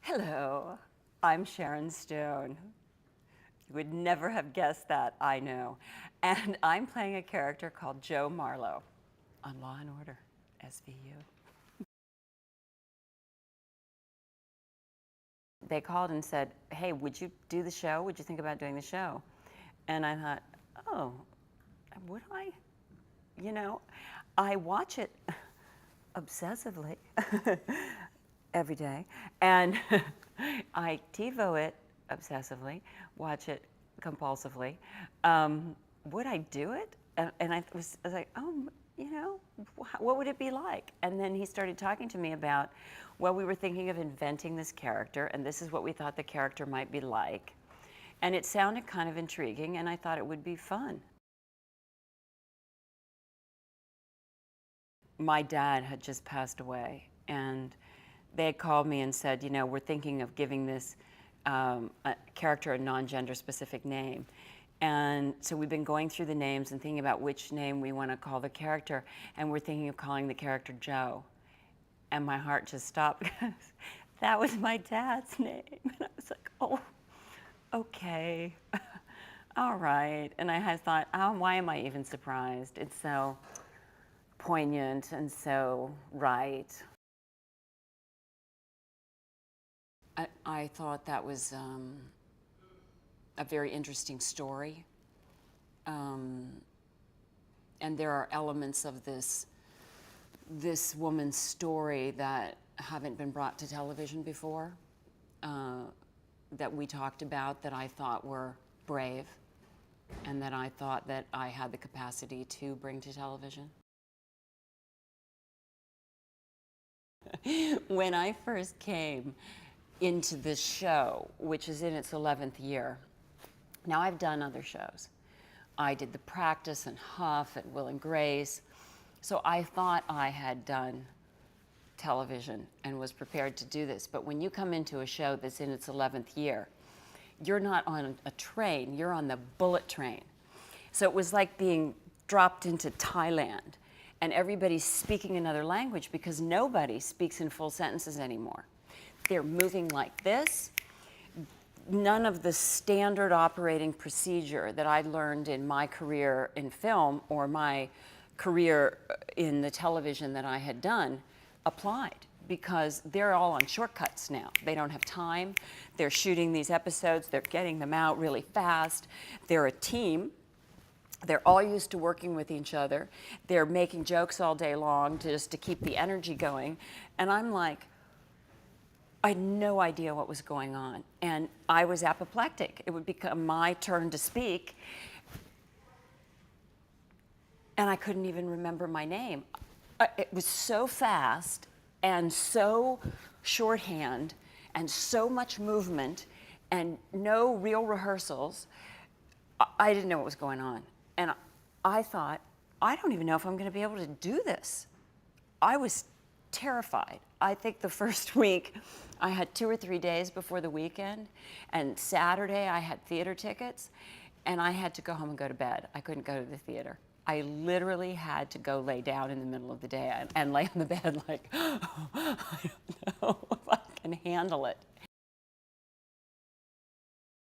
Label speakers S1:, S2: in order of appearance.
S1: Hello, I'm Sharon Stone. You would never have guessed that, I know. And I'm playing a character called Joe Marlowe on Law and Order, SVU. They called and said, hey, would you do the show? Would you think about doing the show? And I thought, oh, would I? You know, I watch it obsessively every day, and I TiVo it obsessively, watch it compulsively. Would I do it? And I was like, oh, you know, what would it be like? And then he started talking to me about, well, we were thinking of inventing this character, and this is what we thought the character might be like. And it sounded kind of intriguing, and I thought it would be fun. My dad had just passed away, and they had called me and said, you know, we're thinking of giving this a character a non-gender specific name. And so we've been going through the names and thinking about which name we want to call the character, and we're thinking of calling the character Joe. And my heart just stopped because that was my dad's name. And I was like, oh, okay, all right. And I had thought, oh, why am I even surprised? It's so poignant and so right. I thought that was a very interesting story. And there are elements of this woman's story that haven't been brought to television before, that we talked about, that I thought were brave, and that I thought that I had the capacity to bring to television. When I first came into this show, which is in its 11th year, now I've done other shows. I did The Practice and Huff and Will and Grace. So I thought I had done television and was prepared to do this. But when you come into a show that's in its 11th year, you're not on a train, you're on the bullet train. So it was like being dropped into Thailand, and everybody's speaking another language because nobody speaks in full sentences anymore. They're moving like this. None of the standard operating procedure that I learned in my career in film or my career in the television that I had done applied, because they're all on shortcuts now. They don't have time. They're shooting these episodes. They're getting them out really fast. They're a team. They're all used to working with each other. They're making jokes all day long just to keep the energy going. And I'm like, I had no idea what was going on. And I was apoplectic. It would become my turn to speak, and I couldn't even remember my name. It was so fast and so shorthand and so much movement and no real rehearsals. I didn't know what was going on. And I thought, I don't even know if I'm going to be able to do this. I was terrified. I think the first week I had 2 or 3 days before the weekend, and Saturday I had theater tickets, and I had to go home and go to bed. I couldn't go to the theater. I literally had to go lay down in the middle of the day and lay on the bed like, oh, I don't know if I can handle it.